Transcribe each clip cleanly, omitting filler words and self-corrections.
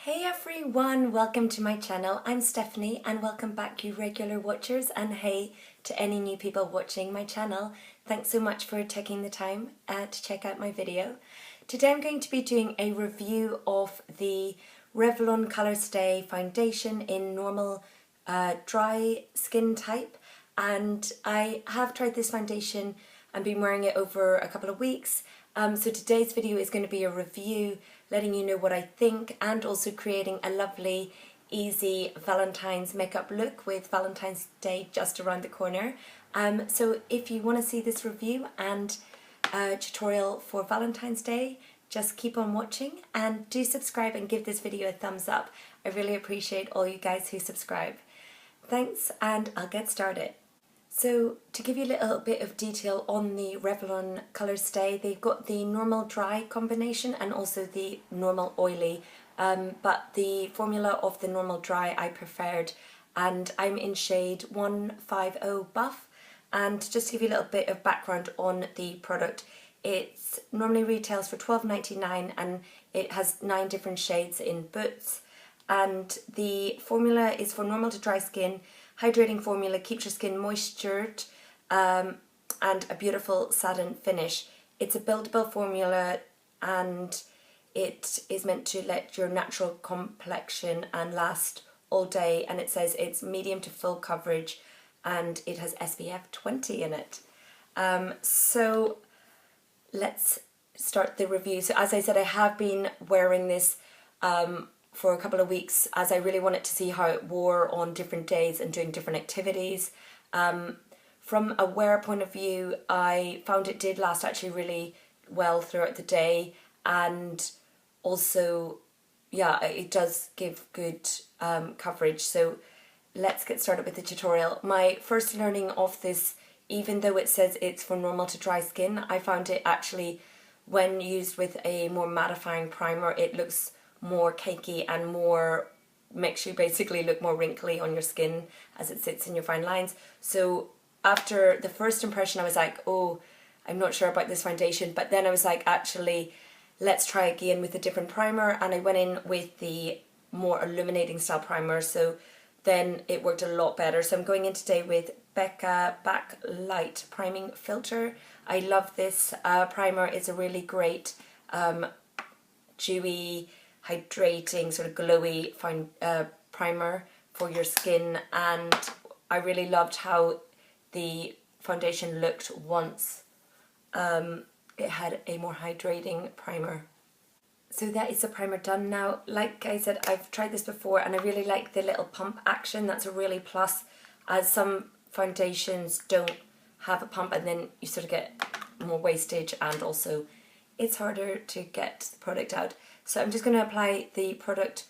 Hey everyone, welcome to my channel. I'm Stephanie and welcome back you regular watchers, and hey to any new people watching my channel. Thanks so much for taking the time to check out my video. Today I'm going to be doing a review of the Revlon ColorStay foundation in normal dry skin type, and I have tried this foundation and been wearing it over a couple of weeks. So today's video is going to be a review, letting you know what I think, and also creating a lovely, easy Valentine's makeup look with Valentine's Day just around the corner. So if you want to see this review and tutorial for Valentine's Day, just keep on watching and do subscribe and give this video a thumbs up. I really appreciate all you guys who subscribe. Thanks, and I'll get started. So to give you a little bit of detail on the Revlon ColorStay, they've got the normal dry combination and also the normal oily, but the formula of the normal dry I preferred, and I'm in shade 150 Buff. And just to give you a little bit of background on the product, it normally retails for $12.99 and it has 9 different shades in Boots, and the formula is for normal to dry skin. Hydrating formula, keeps your skin moistured, and a beautiful satin finish. It's a buildable formula and it is meant to let your natural complexion and last all day, and it says it's medium to full coverage and it has SPF 20 in it. So let's start the review. So as I said, I have been wearing this for a couple of weeks, as I really wanted to see how it wore on different days and doing different activities. From a wear point of view, I found it did last actually really well throughout the day, and also, yeah, it does give good coverage. So let's get started with the tutorial. My first learning of this, even though it says it's for normal to dry skin, I found it actually, when used with a more mattifying primer, it looks more cakey and more makes you basically look more wrinkly on your skin as it sits in your fine lines. So after the first impression I was like, oh, I'm not sure about this foundation, but then I was like, actually let's try again with a different primer, and I went in with the more illuminating style primer, so then it worked a lot better. So I'm going in today with Becca Backlight Priming Filter. I love this primer. It's a really great dewy, hydrating, sort of glowy primer for your skin, and I really loved how the foundation looked once it had a more hydrating primer. So that is the primer done now. Like I said, I've tried this before and I really like the little pump action. That's a really plus, as some foundations don't have a pump and then you sort of get more wastage, and also it's harder to get the product out. So I'm just going to apply the product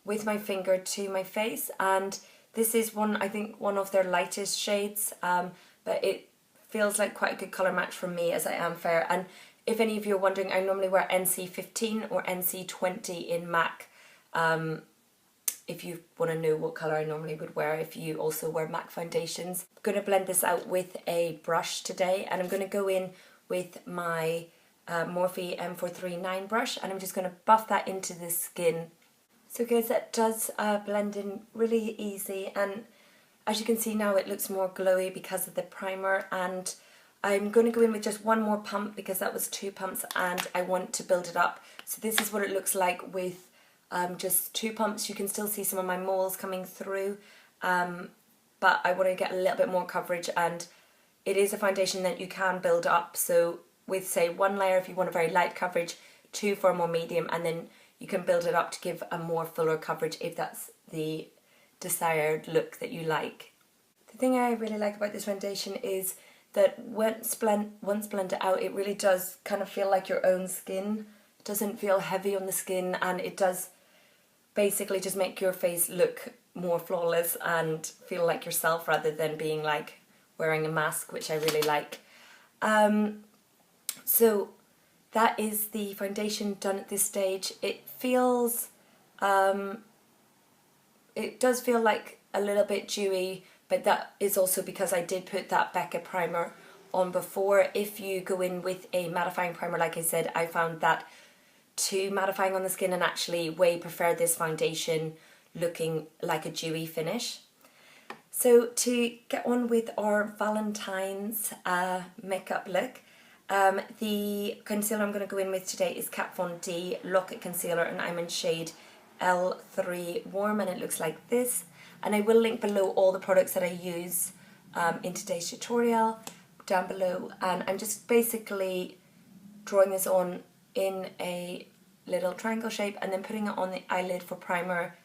with my finger to my face, and this is I think one of their lightest shades, but it feels like quite a good colour match for me as I am fair. And if any of you are wondering, I normally wear NC15 or NC20 in MAC, if you want to know what colour I normally would wear if you also wear MAC foundations. I'm going to blend this out with a brush today, and I'm going to go in with my Morphe M439 brush, and I'm just going to buff that into the skin. So guys, that does blend in really easy, and as you can see now it looks more glowy because of the primer, and I'm going to go in with just one more pump because that was 2 pumps and I want to build it up. So this is what it looks like with just 2 pumps. You can still see some of my moles coming through, but I want to get a little bit more coverage, and it is a foundation that you can build up. So with, say, 1 layer if you want a very light coverage, 2 for a more medium, and then you can build it up to give a more fuller coverage if that's the desired look that you like. The thing I really like about this foundation is that once blended out, it really does kind of feel like your own skin. It doesn't feel heavy on the skin, and it does basically just make your face look more flawless and feel like yourself rather than being like wearing a mask, which I really like. So that is the foundation done at this stage. It feels, it does feel like a little bit dewy, but that is also because I did put that Becca primer on before. If you go in with a mattifying primer, like I said, I found that too mattifying on the skin and actually way prefer this foundation looking like a dewy finish. So to get on with our Valentine's makeup look, the concealer I'm going to go in with today is Kat Von D Lock-It Concealer, and I'm in shade L3 Warm, and it looks like this. And I will link below all the products that I use in today's tutorial down below, and I'm just basically drawing this on in a little triangle shape and then putting it on the eyelid for primer,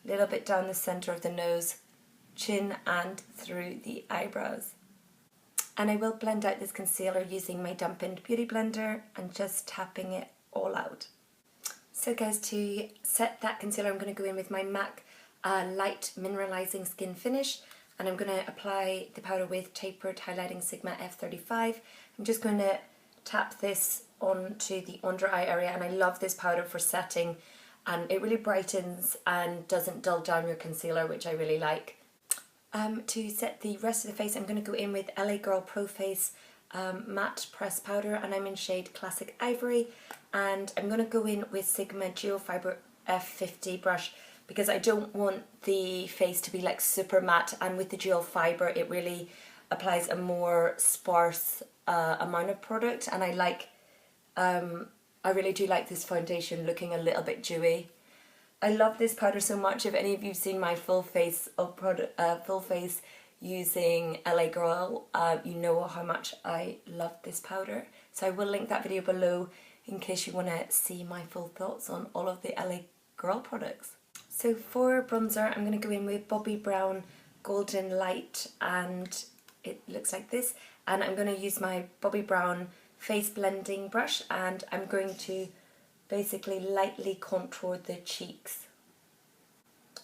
a little bit down the centre of the nose, chin and through the eyebrows. And I will blend out this concealer using my dampened beauty blender and just tapping it all out. So guys, to set that concealer I'm going to go in with my MAC Light Mineralizing Skin Finish, and I'm going to apply the powder with Tapered Highlighting Sigma F35. I'm just going to tap this onto the under eye area, and I love this powder for setting, and it really brightens and doesn't dull down your concealer, which I really like. To set the rest of the face, I'm going to go in with LA Girl Pro Face Matte Press Powder, and I'm in shade Classic Ivory, and I'm going to go in with Sigma Geofiber F50 brush because I don't want the face to be like super matte, and with the geofiber it really applies a more sparse amount of product, and I really do like this foundation looking a little bit dewy. I love this powder so much. If any of you've seen my full face using LA Girl, you know how much I love this powder. So I will link that video below in case you want to see my full thoughts on all of the LA Girl products. So for bronzer, I'm going to go in with Bobbi Brown Golden Light, and it looks like this. And I'm going to use my Bobbi Brown face blending brush, and I'm going to basically lightly contour the cheeks.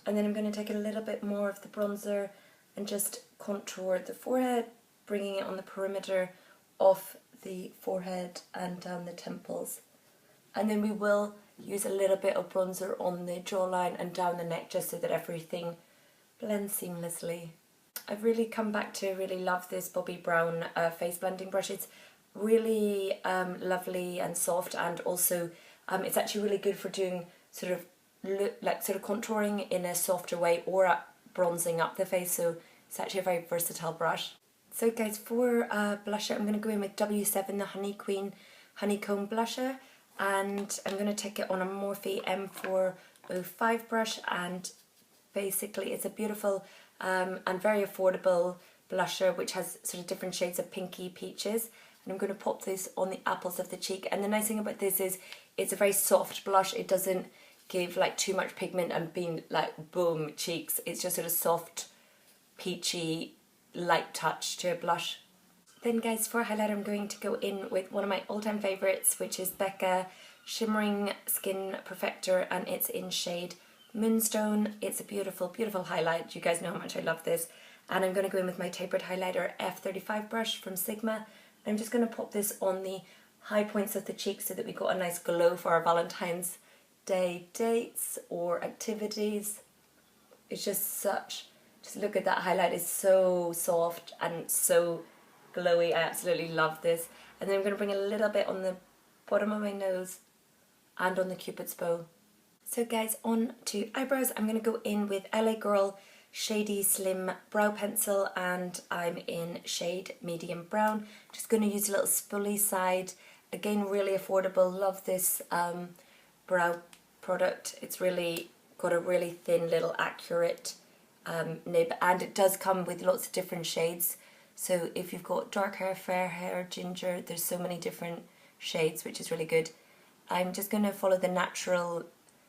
And then I'm going to take a little bit more of the bronzer and just contour the forehead, bringing it on the perimeter of the forehead and down the temples. And then we will use a little bit of bronzer on the jawline and down the neck, just so that everything blends seamlessly. I've really come back to really love this Bobbi Brown face blending brush. It's really lovely and soft, and also it's actually really good for doing sort of contouring in a softer way or bronzing up the face, so it's actually a very versatile brush. So guys, for blusher I'm going to go in with W7 the Honey Queen Honeycomb Blusher, and I'm going to take it on a Morphe M405 brush, and basically it's a beautiful and very affordable blusher which has sort of different shades of pinky peaches, and I'm going to pop this on the apples of the cheek. And the nice thing about this is it's a very soft blush. It doesn't give like too much pigment and being like boom cheeks. It's just sort of soft, peachy, light touch to a blush. Then guys, for highlighter I'm going to go in with one of my all-time favourites, which is Becca Shimmering Skin Perfector, and it's in shade Moonstone. It's a beautiful, beautiful highlight. You guys know how much I love this. And I'm going to go in with my Tapered Highlighter F35 brush from Sigma. I'm just going to pop this on the high points of the cheeks so that we got a nice glow for our Valentine's Day dates or activities. It's just look at that highlight. It's so soft and so glowy. I absolutely love this. And then I'm going to bring a little bit on the bottom of my nose and on the Cupid's bow. So guys, on to eyebrows. I'm going to go in with LA Girl Shady Slim Brow Pencil, and I'm in shade Medium Brown. Just going to use a little spoolie side. Again, really affordable. Love this brow product. It's really got a really thin little accurate nib, and it does come with lots of different shades. So if you've got dark hair, fair hair, ginger, there's so many different shades, which is really good. I'm just going to follow the natural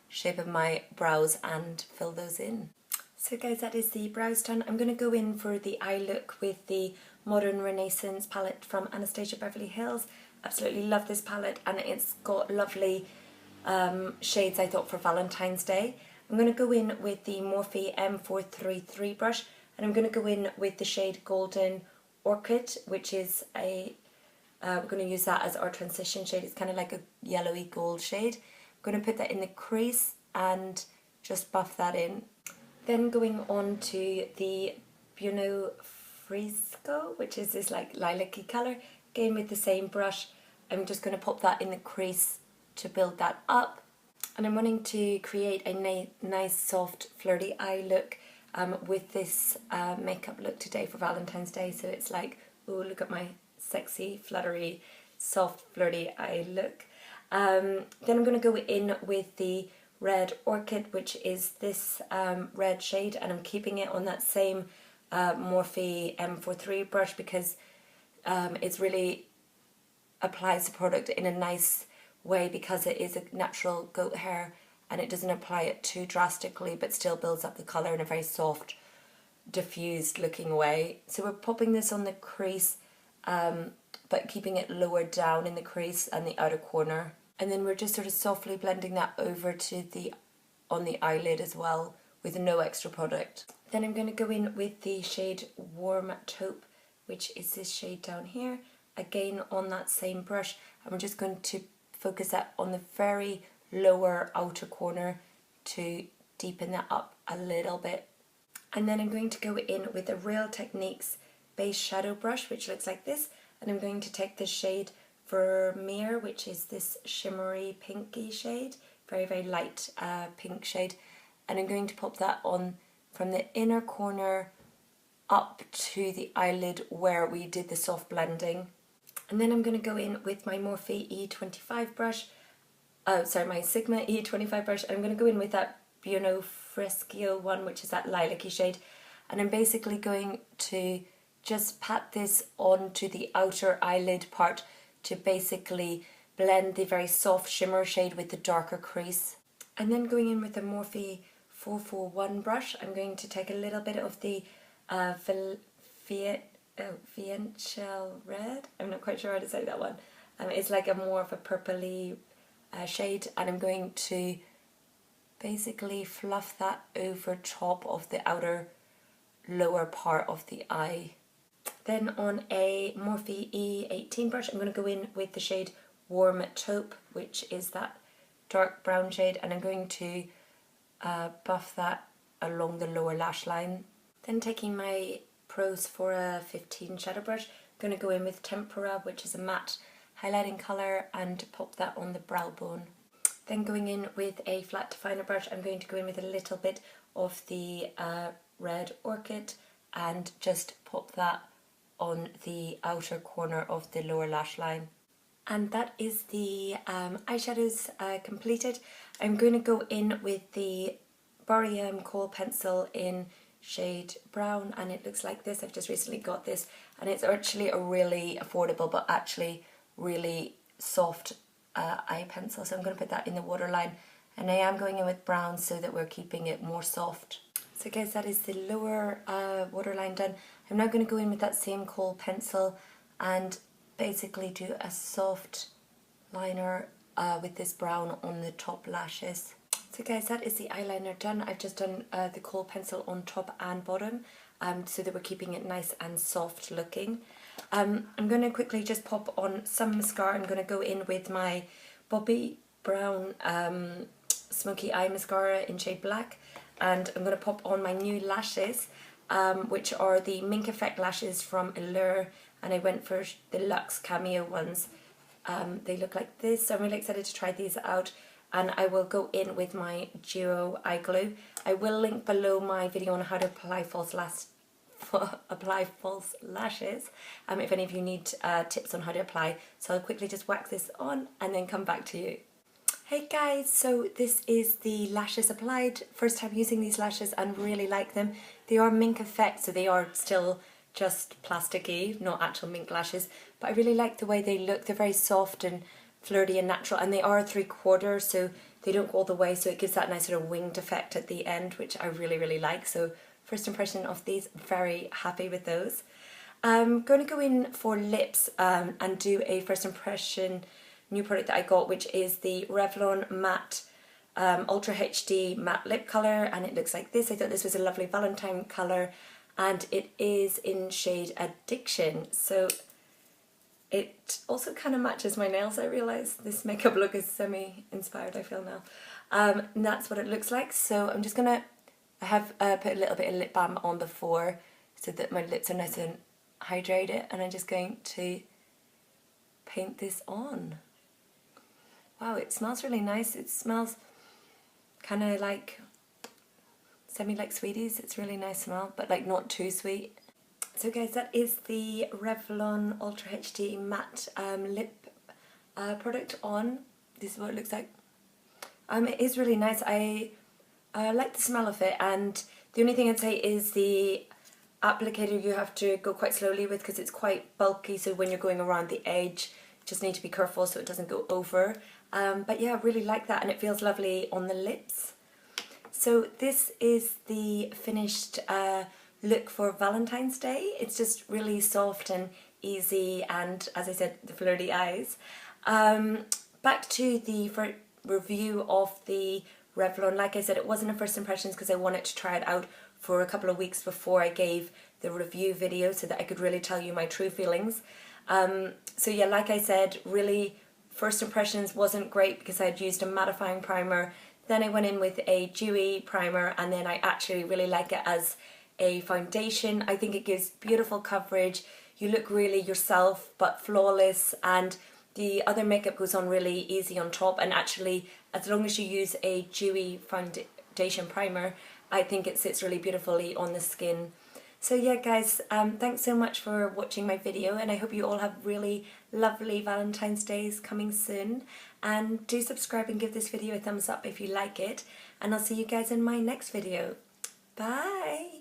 shape of my brows and fill those in. So guys, that is the brows done. I'm going to go in for the eye look with the Modern Renaissance palette from Anastasia Beverly Hills. Absolutely love this palette, and it's got lovely shades I thought for Valentine's Day. I'm going to go in with the Morphe M433 brush, and I'm going to go in with the shade Golden Orchid, which is we're going to use that as our transition shade. It's kind of like a yellowy gold shade. I'm going to put that in the crease and just buff that in. Then going on to the Buono Fresco, which is this like lilac-y colour. Again with the same brush, I'm just going to pop that in the crease to build that up. And I'm wanting to create a nice soft flirty eye look with this makeup look today for Valentine's Day. So it's like, oh, look at my sexy, fluttery, soft, flirty eye look. Then I'm going to go in with the Red Orchid, which is this red shade, and I'm keeping it on that same Morphe M43 brush because it's really applies the product in a nice way because it is a natural goat hair and it doesn't apply it too drastically but still builds up the colour in a very soft, diffused looking way. So we're popping this on the crease but keeping it lower down in the crease and the outer corner. And then we're just sort of softly blending that over to on the eyelid as well with no extra product. Then I'm going to go in with the shade Warm Taupe, which is this shade down here, again on that same brush, and we're just going to focus that on the very lower outer corner to deepen that up a little bit. And then I'm going to go in with the Real Techniques base shadow brush, which looks like this, and I'm going to take the shade Vermeer, which is this shimmery pinky shade, very, very light pink shade, and I'm going to pop that on from the inner corner up to the eyelid where we did the soft blending. And then I'm going to go in with my Morphe E25 brush, my Sigma E25 brush, and I'm going to go in with that Buono Fresco one, which is that lilac-y shade, and I'm basically going to just pat this onto the outer eyelid part to basically blend the very soft shimmer shade with the darker crease. And then going in with the Morphe 441 brush, I'm going to take a little bit of the Viential Red, I'm not quite sure how to say that one. It's like a more of a purpley shade, and I'm going to basically fluff that over top of the outer lower part of the eye. Then on a Morphe E18 brush, I'm going to go in with the shade Warm Taupe, which is that dark brown shade, and I'm going to buff that along the lower lash line. Then taking my Pro Sephora 15 shadow brush, I'm going to go in with Tempera, which is a matte highlighting colour, and pop that on the brow bone. Then going in with a flat definer brush, I'm going to go in with a little bit of the Red Orchid and just pop that on the outer corner of the lower lash line. And that is the eyeshadows completed. I'm going to go in with the Boreum Kohl pencil in shade brown, and it looks like this. I've just recently got this, and it's actually a really affordable but actually really soft eye pencil, so I'm going to put that in the waterline, and I am going in with brown so that we're keeping it more soft. So guys, that is the lower waterline done. I'm now going to go in with that same Kohl pencil and basically do a soft liner with this brown on the top lashes. So guys, that is the eyeliner done. I've just done the Kohl pencil on top and bottom so that we're keeping it nice and soft looking. I'm going to quickly just pop on some mascara. I'm going to go in with my Bobbi Brown Smoky Eye Mascara in shade black, and I'm going to pop on my new lashes, which are the Mink Effect lashes from Allure, and I went for the Luxe Cameo ones. They look like this, so I'm really excited to try these out. And I will go in with my Duo Eye Glue. I will link below my video on how to apply false lashes, if any of you need tips on how to apply. So I'll quickly just wax this on and then come back to you. Hey guys, so this is the lashes applied. First time using these lashes and really like them. They are Mink Effect, so they are still just plasticky, not actual mink lashes, but I really like the way they look. They're very soft and flirty and natural, and they are 3/4, so they don't go all the way, so it gives that nice sort of winged effect at the end, which I really, really like. So first impression of these, very happy with those. I'm going to go in for lips and do a first impression new product that I got, which is the Revlon Matte Ultra HD Matte Lip Colour, and it looks like this. I thought this was a lovely Valentine colour, and it is in shade Addiction. So it also kind of matches my nails, I realise. This makeup look is semi-inspired, I feel now. And that's what it looks like. So I'm just going to, I have put a little bit of lip balm on before so that my lips are nice and hydrated, and I'm just going to paint this on. wow, it smells really nice. It smells kind of like semi-like sweeties. It's a really nice smell, but like not too sweet. So guys, that is the Revlon Ultra HD Matte Lip product on. This is what it looks like. It is really nice. I like the smell of it, and the only thing I'd say is the applicator you have to go quite slowly with because it's quite bulky, so when you're going around the edge you just need to be careful so it doesn't go over. But yeah, I really like that, and it feels lovely on the lips. So this is the finished look for Valentine's Day. It's just really soft and easy, and as I said, the flirty eyes. Back to the review of the Revlon. Like I said, it wasn't a first impressions because I wanted to try it out for a couple of weeks before I gave the review video so that I could really tell you my true feelings. So yeah, like I said, really first impressions wasn't great because I had used a mattifying primer, then I went in with a dewy primer, and then I actually really like it as a foundation. I think it gives beautiful coverage. You look really yourself but flawless, and the other makeup goes on really easy on top, and actually as long as you use a dewy foundation primer, I think it sits really beautifully on the skin. So yeah guys, thanks so much for watching my video, and I hope you all have really lovely Valentine's Days coming soon. And do subscribe and give this video a thumbs up if you like it, and I'll see you guys in my next video. Bye!